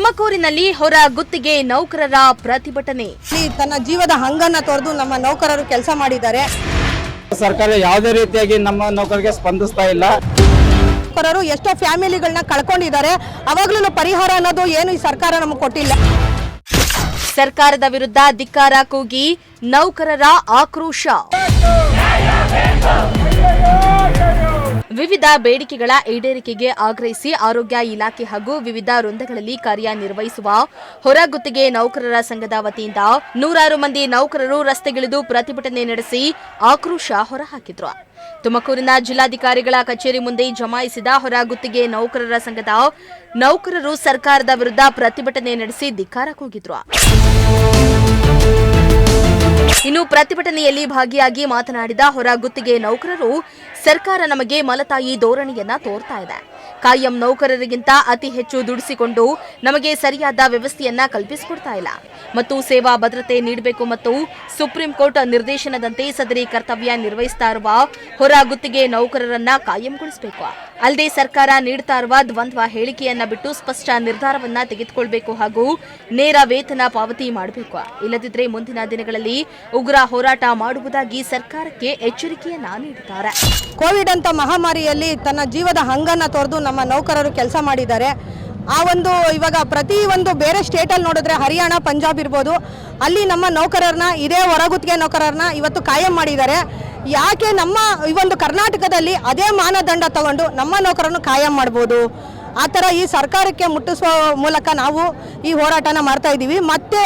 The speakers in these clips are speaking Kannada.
ತುಮಕೂರಿನಲ್ಲಿ ಹೊರ ಗುತ್ತಿಗೆ ನೌಕರರ ಪ್ರತಿಭಟನೆ. ತನ್ನ ಜೀವದ ಹಂಗನ್ನ ತೊರೆದು ನಮ್ಮ ನೌಕರರು ಕೆಲಸ ಮಾಡಿದ್ದಾರೆ. ಸರ್ಕಾರ ಯಾವುದೇ ರೀತಿಯಾಗಿ ನಮ್ಮ ನೌಕರರಿಗೆ ಸ್ಪಂದಿಸ್ತಾ ಇಲ್ಲ. ನೌಕರರು ಎಷ್ಟೋ ಫ್ಯಾಮಿಲಿಗಳನ್ನ ಕಳ್ಕೊಂಡಿದ್ದಾರೆ. ಅವಾಗ್ಲೂ ಪರಿಹಾರ ಅನ್ನೋದು ಏನು ಈ ಸರ್ಕಾರ ನಮಗೆ ಕೊಟ್ಟಿಲ್ಲ. ಸರ್ಕಾರದ ವಿರುದ್ಧ ಧಿಕ್ಕಾರ ಕೂಗಿ ನೌಕರರ ಆಕ್ರೋಶ. ವಿವಿಧ ಬೇಡಿಕೆಗಳ ಈಡೇರಿಕೆಗೆ ಆಗ್ರಹಿಸಿ ಆರೋಗ್ಯ ಇಲಾಖೆ ಹಾಗೂ ವಿವಿಧ ವೃಂದಗಳಲ್ಲಿ ಕಾರ್ಯನಿರ್ವಹಿಸುವ ಹೊರಗುತ್ತಿಗೆ ನೌಕರರ ಸಂಘದ ವತಿಯಿಂದ ನೂರಾರು ಮಂದಿ ನೌಕರರು ರಸ್ತೆಗಿಳಿದು ಪ್ರತಿಭಟನೆ ನಡೆಸಿ ಆಕ್ರೋಶ ಹೊರಹಾಕಿದ್ರು. ತುಮಕೂರಿನ ಜಿಲ್ಲಾಧಿಕಾರಿಗಳ ಕಚೇರಿ ಮುಂದೆ ಜಮಾಯಿಸಿದ ಹೊರಗುತ್ತಿಗೆ ನೌಕರರ ಸಂಘದ ನೌಕರರು ಸರ್ಕಾರದ ವಿರುದ್ಧ ಪ್ರತಿಭಟನೆ ನಡೆಸಿ ಧಿಕ್ಕಾರ ಕೂಗಿದ್ರು. ಇನ್ನು ಪ್ರತಿಭಟನೆಯಲ್ಲಿ ಭಾಗಿಯಾಗಿ ಮಾತನಾಡಿದ ಹೊರಗುತ್ತಿಗೆ ನೌಕರರು, ಸರ್ಕಾರ ನಮಗೆ ಮಲತಾಯಿ ಧೋರಣೆಯನ್ನ ತೋರ್ತಾ ಇದೆ. ಕಾಯಂ ನೌಕರರಿಗಿಂತ ಅತಿ ಹೆಚ್ಚು ದುಡಿಸಿಕೊಂಡು ನಮಗೆ ಸರಿಯಾದ ವ್ಯವಸ್ಥೆಯನ್ನ ಕಲ್ಪಿಸಿಕೊಡ್ತಾ ಇಲ್ಲ ಮತ್ತು ಸೇವಾ ಭದ್ರತೆ ನೀಡಬೇಕು ಮತ್ತು ಸುಪ್ರೀಂ ಕೋರ್ಟ್ ನಿರ್ದೇಶನದಂತೆ ಸದರಿ ಕರ್ತವ್ಯ ನಿರ್ವಹಿಸ್ತಾ ಇರುವ ಹೊರ ಗುತ್ತಿಗೆ ನೌಕರರನ್ನ ಕಾಯಂಗೊಳಿಸಬೇಕು. ಅಲ್ಲದೆ ಸರ್ಕಾರ ನೀಡುತ್ತಾ ಇರುವ ದ್ವಂದ್ವ ಹೇಳಿಕೆಯನ್ನ ಬಿಟ್ಟು ಸ್ಪಷ್ಟ ನಿರ್ಧಾರವನ್ನ ತೆಗೆದುಕೊಳ್ಳಬೇಕು ಹಾಗೂ ನೇರ ವೇತನ ಪಾವತಿ ಮಾಡಬೇಕು. ಇಲ್ಲದಿದ್ದರೆ ಮುಂದಿನ ದಿನಗಳಲ್ಲಿ ಉಗ್ರ ಹೋರಾಟ ಮಾಡುವುದಾಗಿ ಸರ್ಕಾರಕ್ಕೆ ಎಚ್ಚರಿಕೆಯನ್ನ ನೀಡಿದ್ದಾರೆ. ಕೋವಿಡ್ ಅಂತ ಮಹಾಮಾರಿಯಲ್ಲಿ ತನ್ನ ಜೀವದ ಹಂಗನ್ನ ತೊರೆದು ನಮ್ಮ ನೌಕರರು ಕೆಲಸ ಮಾಡಿದ್ದಾರೆ. ಇವಾಗ ಪ್ರತಿ ಒಂದು ಬೇರೆ ಸ್ಟೇಟಲ್ಲಿ ನೋಡಿದ್ರೆ ಹರಿಯಾಣ, ಪಂಜಾಬ್ ಇರ್ಬೋದು, ಅಲ್ಲಿ ನಮ್ಮ ನೌಕರರನ್ನ ಇದೇ ಹೊರಗುತ್ತಿಗೆ ನೌಕರರನ್ನ ಇವತ್ತು ಕಾಯಂ ಮಾಡಿದ್ದಾರೆ. ಯಾಕೆ ನಮ್ಮ ಈ ಒಂದು ಕರ್ನಾಟಕದಲ್ಲಿ ಅದೇ ಮಾನದಂಡ ತಗೊಂಡು ನಮ್ಮ ನೌಕರನ್ನು ಕಾಯಂ ಮಾಡ್ಬೋದು? ಆ ಥರ ಈ ಸರ್ಕಾರಕ್ಕೆ ಮುಟ್ಟಿಸುವ ಮೂಲಕ ನಾವು ಈ ಹೋರಾಟನ ಮಾಡ್ತಾ ಇದ್ದೀವಿ. ಮತ್ತೆ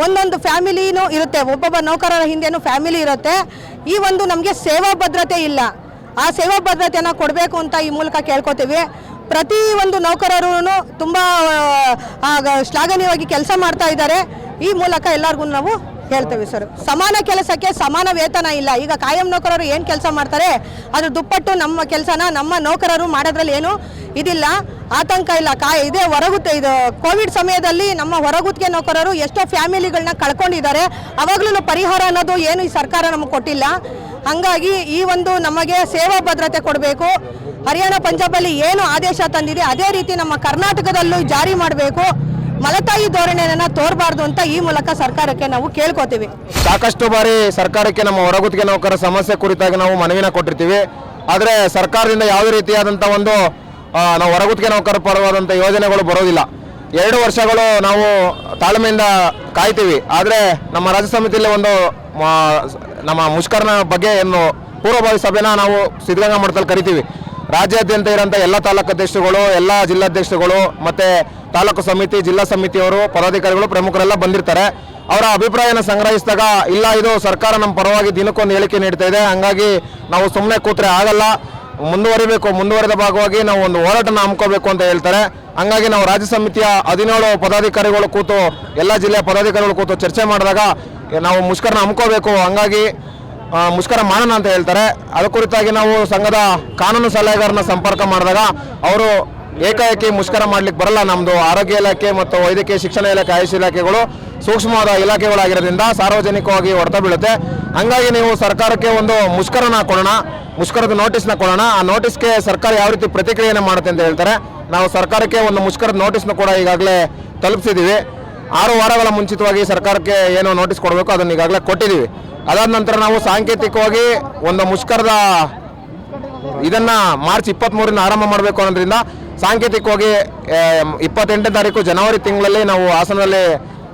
ಒಂದೊಂದು ಫ್ಯಾಮಿಲಿನೂ ಇರುತ್ತೆ, ಒಬ್ಬೊಬ್ಬ ನೌಕರರ ಹಿಂದೆನೂ ಫ್ಯಾಮಿಲಿ ಇರುತ್ತೆ. ಈ ಒಂದು ನಮಗೆ ಸೇವಾ ಭದ್ರತೆ ಇಲ್ಲ. ಆ ಸೇವಾ ಭದ್ರತೆಯನ್ನು ಕೊಡಬೇಕು ಅಂತ ಈ ಮೂಲಕ ಕೇಳ್ಕೊತೀವಿ. ಪ್ರತಿ ಒಂದು ನೌಕರರು ತುಂಬ ಶ್ಲಾಘನೀಯವಾಗಿ ಕೆಲಸ ಮಾಡ್ತಾ ಇದ್ದಾರೆ. ಈ ಮೂಲಕ ಎಲ್ಲರಿಗೂ ನಾವು ಹೇಳ್ತೇವೆ ಸರ್, ಸಮಾನ ಕೆಲಸಕ್ಕೆ ಸಮಾನ ವೇತನ ಇಲ್ಲ. ಈಗ ಕಾಯಂ ನೌಕರರು ಏನು ಕೆಲಸ ಮಾಡ್ತಾರೆ ಅದ್ರ ದುಪ್ಪಟ್ಟು ನಮ್ಮ ಕೆಲಸನ ನಮ್ಮ ನೌಕರರು ಮಾಡೋದ್ರಲ್ಲಿ ಏನು ಇದಿಲ್ಲ, ಆತಂಕ ಇಲ್ಲ. ಇದೇ ಇದು ಕೋವಿಡ್ ಸಮಯದಲ್ಲಿ ನಮ್ಮ ಹೊರಗುತ್ತಿಗೆ ನೌಕರರು ಎಷ್ಟೋ ಫ್ಯಾಮಿಲಿಗಳನ್ನ ಕಳ್ಕೊಂಡಿದ್ದಾರೆ. ಅವಾಗ್ಲೂ ಪರಿಹಾರ ಅನ್ನೋದು ಏನು ಈ ಸರ್ಕಾರ ನಮಗೆ ಕೊಟ್ಟಿಲ್ಲ. ಹಾಗಾಗಿ ಈ ಒಂದು ನಮಗೆ ಸೇವಾ ಭದ್ರತೆ ಕೊಡಬೇಕು. ಹರಿಯಾಣ, ಪಂಜಾಬಲ್ಲಿ ಏನು ಆದೇಶ ತಂದಿದೆ ಅದೇ ರೀತಿ ನಮ್ಮ ಕರ್ನಾಟಕದಲ್ಲೂ ಜಾರಿ ಮಾಡಬೇಕು. ಮಲತಾಯಿ ಧೋರಣೆಯನ್ನ ತೋರಬಾರ್ದು ಅಂತ ಈ ಮೂಲಕ ಸರ್ಕಾರಕ್ಕೆ ನಾವು ಕೇಳ್ಕೊತೀವಿ. ಸಾಕಷ್ಟು ಬಾರಿ ಸರ್ಕಾರಕ್ಕೆ ನಮ್ಮ ಹೊರಗುತ್ತಿಗೆ ನೌಕರರ ಸಮಸ್ಯೆ ಕುರಿತಾಗಿ ನಾವು ಮನವಿನ ಕೊಟ್ಟಿರ್ತೀವಿ. ಆದರೆ ಸರ್ಕಾರದಿಂದ ಯಾವುದೇ ರೀತಿಯಾದಂಥ ಒಂದು ನಾವು ಹೊರಗುತ್ತಿಗೆ ನೌಕರರ ಪರವಾದಂಥ ಯೋಜನೆಗಳು ಬರೋದಿಲ್ಲ. 2 ವರ್ಷಗಳು ನಾವು ತಾಳ್ಮೆಯಿಂದ ಕಾಯ್ತೀವಿ. ಆದರೆ ನಮ್ಮ ರಾಜ್ಯ ಸಮಿತಿಯಲ್ಲಿ ಒಂದು ನಮ್ಮ ಮುಷ್ಕರನ ಬಗ್ಗೆ ಏನು ಪೂರ್ವಭಾವಿ ಸಭೆನ ನಾವು ಸಿದ್ಧಗಂಗಾ ಮಠದಲ್ಲಿ ಕರಿತೀವಿ. ರಾಜ್ಯಾದ್ಯಂತ ಇರೋಂಥ ಎಲ್ಲ ತಾಲೂಕು ಅಧ್ಯಕ್ಷರುಗಳು, ಎಲ್ಲ ಜಿಲ್ಲಾಧ್ಯಕ್ಷರುಗಳು ಮತ್ತು ತಾಲೂಕು ಸಮಿತಿ, ಜಿಲ್ಲಾ ಸಮಿತಿಯವರು, ಪದಾಧಿಕಾರಿಗಳು, ಪ್ರಮುಖರೆಲ್ಲ ಬಂದಿರ್ತಾರೆ. ಅವರ ಅಭಿಪ್ರಾಯನ ಸಂಗ್ರಹಿಸಿದಾಗ ಇಲ್ಲ, ಇದು ಸರ್ಕಾರ ನಮ್ಮ ಪರವಾಗಿ ದಿನಕ್ಕೊಂದು ಹೇಳಿಕೆ ನೀಡ್ತಾ ಇದೆ, ಹಂಗಾಗಿ ನಾವು ಸುಮ್ಮನೆ ಕೂತ್ರೆ ಆಗಲ್ಲ, ಮುಂದುವರಿದ ಭಾಗವಾಗಿ ನಾವು ಒಂದು ಹೋರಾಟನ ಹಮ್ಮಿಕೋಬೇಕು ಅಂತ ಹೇಳ್ತಾರೆ. ಹಂಗಾಗಿ ನಾವು ರಾಜ್ಯ ಸಮಿತಿಯ 17 ಪದಾಧಿಕಾರಿಗಳು ಕೂತು, ಎಲ್ಲ ಜಿಲ್ಲೆಯ ಪದಾಧಿಕಾರಿಗಳು ಕೂತು ಚರ್ಚೆ ಮಾಡಿದಾಗ ನಾವು ಮುಷ್ಕರನ ಹಮ್ಮಿಕೋಬೇಕು, ಹಂಗಾಗಿ ಮುಷ್ಕರ ಮಾಡೋಣ ಅಂತ ಹೇಳ್ತಾರೆ. ಅದ ಕುರಿತಾಗಿ ನಾವು ಸಂಘದ ಕಾನೂನು ಸಲಹೆಗಾರನ ಸಂಪರ್ಕ ಮಾಡಿದಾಗ ಅವರು ಏಕಾಏಕಿ ಮುಷ್ಕರ ಮಾಡ್ಲಿಕ್ಕೆ ಬರಲ್ಲ, ನಮ್ಮದು ಆರೋಗ್ಯ ಇಲಾಖೆ ಮತ್ತು ವೈದ್ಯಕೀಯ ಶಿಕ್ಷಣ ಇಲಾಖೆ, ಆಯುಷ್ ಇಲಾಖೆಗಳು ಸೂಕ್ಷ್ಮವಾದ ಇಲಾಖೆಗಳಾಗಿರೋದ್ರಿಂದ ಸಾರ್ವಜನಿಕವಾಗಿ ಹೊಡೆತ ಬೀಳುತ್ತೆ. ಹಂಗಾಗಿ ನೀವು ಸರ್ಕಾರಕ್ಕೆ ಒಂದು ಮುಷ್ಕರನ ಕೊಡೋಣ, ಮುಷ್ಕರದ ನೋಟಿಸ್ನ ಕೊಡೋಣ. ಆ ನೋಟಿಸ್ಗೆ ಸರ್ಕಾರ ಯಾವ ರೀತಿ ಪ್ರತಿಕ್ರಿಯೆಯನ್ನು ಮಾಡುತ್ತೆ ಅಂತ ಹೇಳ್ತಾರೆ. ನಾವು ಸರ್ಕಾರಕ್ಕೆ ಒಂದು ಮುಷ್ಕರದ ನೋಟಿಸ್ನ ಕೂಡ ಈಗಾಗಲೇ ತಲುಪಿಸಿದ್ದೀವಿ. 6 ವಾರಗಳ ಮುಂಚಿತವಾಗಿ ಸರ್ಕಾರಕ್ಕೆ ಏನು ನೋಟಿಸ್ ಕೊಡಬೇಕು ಅದನ್ನು ಈಗಾಗಲೇ ಕೊಟ್ಟಿದ್ದೀವಿ. ಅದಾದ ನಂತರ ನಾವು ಸಾಂಕೇತಿಕವಾಗಿ ಒಂದು ಮುಷ್ಕರದ ಇದನ್ನು ಮಾರ್ಚ್ 23ರಿಂದ ಆರಂಭ ಮಾಡಬೇಕು ಅನ್ನೋದ್ರಿಂದ ಸಾಂಕೇತಿಕವಾಗಿ 28ನೇ ತಾರೀಕು ಜನವರಿ ತಿಂಗಳಲ್ಲಿ ನಾವು ಹಾಸನದಲ್ಲಿ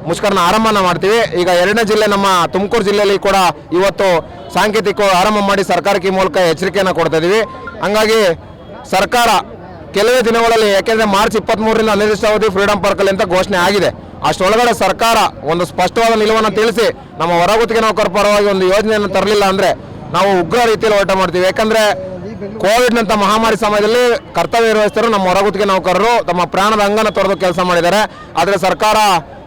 ಮುಷ್ಕರನ ಆರಂಭನ ಮಾಡ್ತೀವಿ. ಈಗ 2ನೇ ಜಿಲ್ಲೆ ನಮ್ಮ ತುಮಕೂರು ಜಿಲ್ಲೆಯಲ್ಲಿ ಕೂಡ ಇವತ್ತು ಸಾಂಕೇತಿಕವಾಗಿ ಆರಂಭ ಮಾಡಿ ಸರ್ಕಾರಕ್ಕೆ ಈ ಮೂಲಕ ಎಚ್ಚರಿಕೆಯನ್ನು ಕೊಡ್ತಾ ಇದ್ದೀವಿ. ಹಂಗಾಗಿ ಸರ್ಕಾರ ಕೆಲವೇ ದಿನಗಳಲ್ಲಿ, ಯಾಕೆಂದರೆ ಮಾರ್ಚ್ 23ರಿಂದ ಅನಿರ್ದಿಷ್ಟಾವಧಿ ಫ್ರೀಡಂ ಪಾರ್ಕಲ್ಲಿ ಅಂತ ಘೋಷಣೆ ಆಗಿದೆ, ಅಷ್ಟೊಳಗಡೆ ಸರ್ಕಾರ ಒಂದು ಸ್ಪಷ್ಟವಾದ ನಿಲುವನ್ನು ತಿಳಿಸಿ ನಮ್ಮ ಹೊರಗುತ್ತಿಗೆ ನೌಕರರ ಪರವಾಗಿ ಒಂದು ಯೋಜನೆಯನ್ನು ತರಲಿಲ್ಲ ಅಂದರೆ ನಾವು ಉಗ್ರ ರೀತಿಯಲ್ಲಿ ಹೋರಾಟ ಮಾಡ್ತೀವಿ. ಯಾಕಂದರೆ ಕೋವಿಡ್ನಂಥ ಮಹಾಮಾರಿ ಸಮಯದಲ್ಲಿ ಕರ್ತವ್ಯ ನಿರ್ವಹಿಸಿದರು ನಮ್ಮ ಹೊರಗುತ್ತಿಗೆ ನೌಕರರು ತಮ್ಮ ಪ್ರಾಣದ ಅಂಗನ ತೊರೆದು ಕೆಲಸ ಮಾಡಿದ್ದಾರೆ. ಆದರೆ ಸರ್ಕಾರ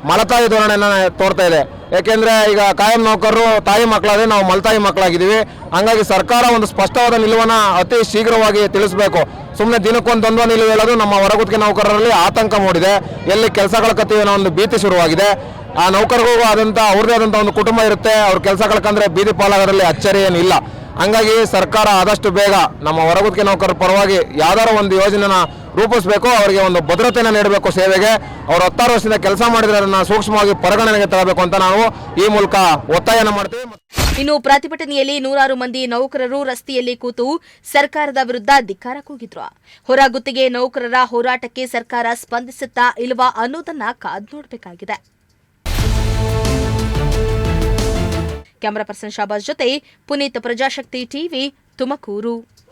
ಮಲತಾಯಿ ಧೋರಣೆಯನ್ನು ತೋರ್ತಾ ಇದೆ. ಯಾಕೆಂದರೆ ಈಗ ಕಾಯಂ ನೌಕರರು ತಾಯಿ ಮಕ್ಕಳಾದರೆ ನಾವು ಮಲತಾಯಿ ಮಕ್ಕಳಾಗಿದ್ದೀವಿ. ಹಂಗಾಗಿ ಸರ್ಕಾರ ಒಂದು ಸ್ಪಷ್ಟವಾದ ನಿಲುವನ್ನು ಅತಿ ಶೀಘ್ರವಾಗಿ ತಿಳಿಸಬೇಕು. ಸುಮ್ಮನೆ ದಿನಕ್ಕೊಂದು ದ್ವಂದ್ವ ನಿಲುವು ಹೇಳೋದು ನಮ್ಮ ಹೊರಗುತ್ತಿಗೆ ನೌಕರರಲ್ಲಿ ಆತಂಕ ಮೂಡಿದೆ. ಎಲ್ಲಿ ಕೆಲಸಗಳ ಕತ್ತೀವಿ ಅನ್ನೋ ಒಂದು ಭೀತಿ ಶುರುವಾಗಿದೆ. ಆ ನೌಕರರಿಗೂ ಅವ್ರದೇ ಆದಂಥ ಒಂದು ಕುಟುಂಬ ಇರುತ್ತೆ. ಅವ್ರ ಕೆಲಸಗಳಕ್ಕಂದ್ರೆ ಬೀದಿ ಪಾಲಾಗೋದ್ರಲ್ಲಿ ಅಚ್ಚರಿ ಏನಿಲ್ಲ. ಹಂಗಾಗಿ ಸರ್ಕಾರ ಆದಷ್ಟು ಬೇಗ ನಮ್ಮ ಹೊರಗುತ್ತಿಗೆ ನೌಕರರ ಪರವಾಗಿ ಯಾವ್ದಾರ ಒಂದು ಯೋಜನೆನ ರೂಪಿಸಬೇಕು, ಅವರಿಗೆ ಒಂದು ಭದ್ರತೆಯನ್ನು ನೀಡಬೇಕು. ಸೇವೆಗೆ ಅವರು 16 ವರ್ಷದಿಂದ ಕೆಲಸ ಮಾಡಿದ್ರನ್ನ ಸೂಕ್ಷ್ಮವಾಗಿ ಪರಿಗಣನೆಗೆ ತರಬೇಕು ಅಂತ ನಾವು ಈ ಮೂಲಕ ಒತ್ತಾಯನ ಮಾಡ್ತೀವಿ. ಇನ್ನು ಪ್ರತಿಭಟನೆಯಲ್ಲಿ ನೂರಾರು ಮಂದಿ ನೌಕರರು ರಸ್ತೆಯಲ್ಲಿ ಕೂತು ಸರ್ಕಾರದ ವಿರುದ್ಧ ಧಿಕ್ಕಾರ ಕೂಗಿದ್ರು. ಹೊರ ಗುತ್ತಿಗೆ ನೌಕರರ ಹೋರಾಟಕ್ಕೆ ಸರ್ಕಾರ ಸ್ಪಂದಿಸುತ್ತಾ ಇಲ್ವಾ ಅನ್ನೋದನ್ನ ಕಾದು ನೋಡಬೇಕಾಗಿದೆ. ಕ್ಯಾಮರಾ ಪರ್ಸನ್ ಶಾಬಾಜ್ ಜೊತೆ ಪುನೀತ್, ಪ್ರಜಾಶಕ್ತಿ ಟಿವಿ, ತುಮಕೂರು.